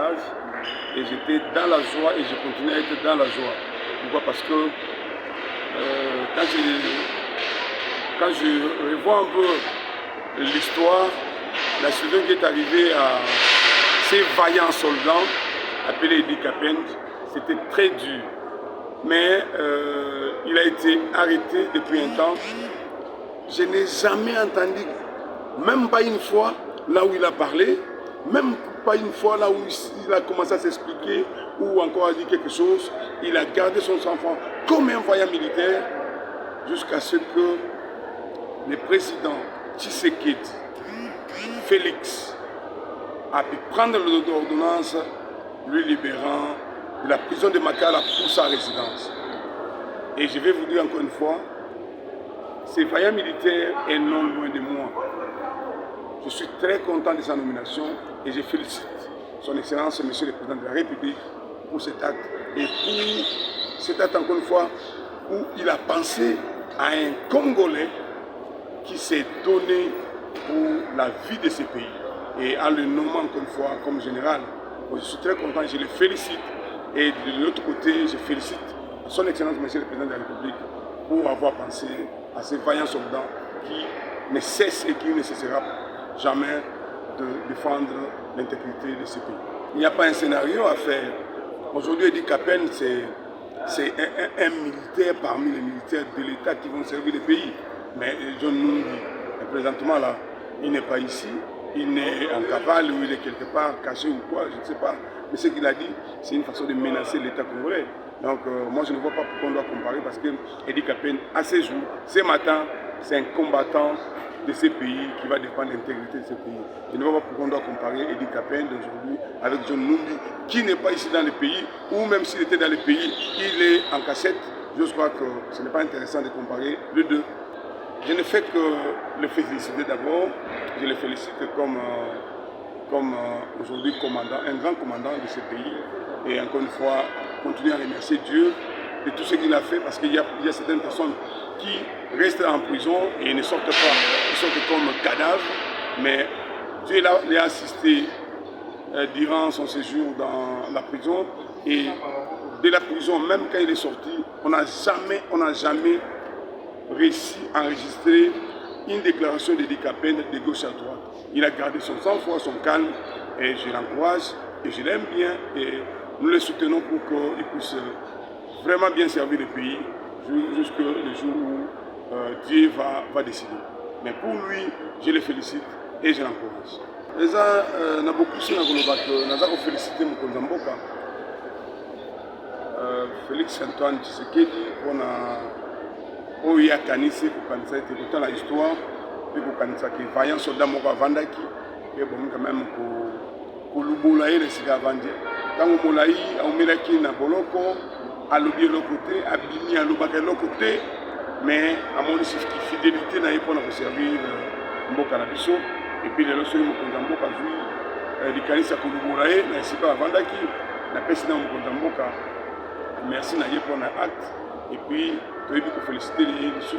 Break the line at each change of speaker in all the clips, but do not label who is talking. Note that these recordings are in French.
message et j'étais dans la joie et je continue à être dans la joie. Pourquoi? Parce que quand je revois un peu l'histoire, la situation qui est arrivée à ces vaillants soldats appelés Idi Kapen, c'était très dur. Mais il a été arrêté depuis un temps. Je n'ai jamais entendu, même pas une fois, là où il a parlé, même pas une fois là où il a commencé à s'expliquer ou encore à dire quelque chose. Il a gardé son enfant comme un vaillant militaire jusqu'à ce que le président Tshisekedi, Félix, a pu prendre l'ordonnance lui libérant de la prison de Makala pour sa résidence. Et je vais vous dire encore une fois, ce vaillant militaire est non loin de moi. Je suis très content de sa nomination et je félicite son Excellence, Monsieur le Président de la République, pour cet acte. Et pour cet acte, encore une fois, où il a pensé à un Congolais qui s'est donné pour la vie de ce pays. Et en le nommant encore une fois comme général, je suis très content, je le félicite. Et de l'autre côté, je félicite son Excellence, Monsieur le Président de la République, pour avoir pensé à ces vaillants soldats qui ne cessent et qui ne cessera jamais de défendre l'intégrité de ce pays. Il n'y a pas un scénario à faire. Aujourd'hui, Idi Kapen, c'est un militaire parmi les militaires de l'État qui vont servir le pays. Mais John Numbi, présentement là, il n'est pas ici. Il est en cavale ou il est quelque part caché ou quoi, je ne sais pas. Mais ce qu'il a dit, c'est une façon de menacer l'État congolais. Donc moi je ne vois pas pourquoi on doit comparer parce que Idi Kapen, à ces jours, ce matin, c'est un combattant de ces pays qui va défendre l'intégrité de ce pays. Je ne vois pas pourquoi on doit comparer Idi Kapen d'aujourd'hui avec John Numbi, qui n'est pas ici dans le pays, ou même s'il était dans le pays, il est en cachette. Je crois que ce n'est pas intéressant de comparer les deux. Je ne fais que le féliciter d'abord. Je le félicite comme aujourd'hui commandant, un grand commandant de ce pays. Et encore une fois, continuer à remercier Dieu de tout ce qu'il a fait parce qu'il y a certaines personnes qui restent en prison et ne sortent pas, ils sortent comme cadavres. Mais Dieu les a assistés durant son séjour dans la prison. Et de la prison, même quand il est sorti, on n'a jamais réussi à enregistrer une déclaration d'Idi Kapen de gauche à droite. Il a gardé son sang-froid, son calme, et je l'encourage, et je l'aime bien, et nous le soutenons pour qu'il puisse vraiment bien servir le pays jusqu'au jour où Dieu va décider. Mais pour lui, je le félicite et je l'encourage. Et ça, on a beaucoup de choses à féliciter mon Mboka. Félix Antoine Tshisekedi, on a oyo akanisi kokanisa ete kotala histoire mpe kokanisaki vaillant soldat moko avandaki mpe bomi quand même kolubola ye na esika avandi ntango molai aumelaki na boloko alobi eloko te abimi alobaka eloko te mais amonisi fidélité na ye mpona koservir mboka na biso epuis lelo soki mokonzi ya mboka azwi likanisi ya kolubola ye na esika avandaki napesi na mokonzi ya mboka merci na ye mpona acte et puis je vais féliciter les sous,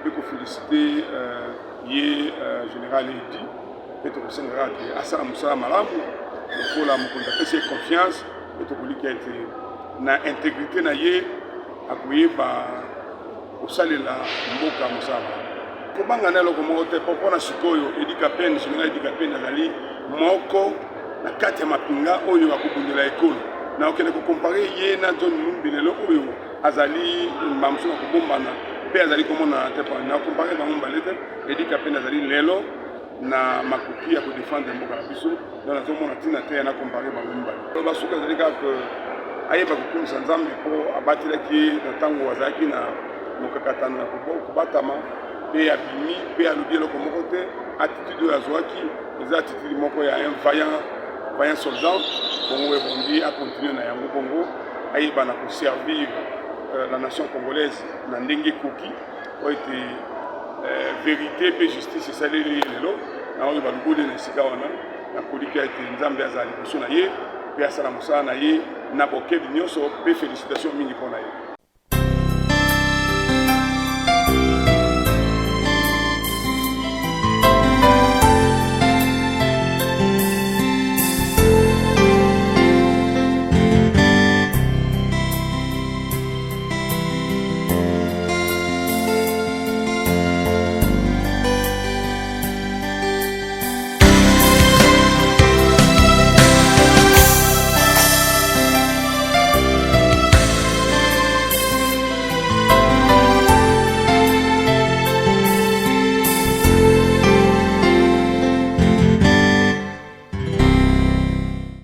je vais féliciter le général Idi, et tout le général qui a ça à Malamou, pour la contacter confiance, et tout le qui a été na intégrité na ye, appuyé par au salaire la mboka musama. Comment gagner le commote pour na sikoyo Idi Kapen, général Idi Kapen nazali moko na kati ya mapinga oyo akubundela ekolo. Na okene ko comparer ye na John Numbi lelo oyo azali mamso na kobombana pe azali komona te pa na comparer bango balete Idi Kapen azali lelo na makoki ya ko défendre mboka biso na nazo mona tina te na comparer bango mbali ba suka azali ka ko ayeba kukumisa nzambe po abatilaki na tango azaki na mokakatano na kubatama pe abimi pe alobi eloko moko te attitude ya zwaki eza attitude moko ya un vaillant soldat bongo ebondi a continuer na yango bongo ayeba na ko servir la nation congolaise na ndenge koki oyo ete vérité pe justice esaleli lelo na oyo balugoli na esika wana nakoliki ete nzambe azala liboso na ye pe asala mosala na ye na bokebi nyonso pe félicitation mingi mpo na ye.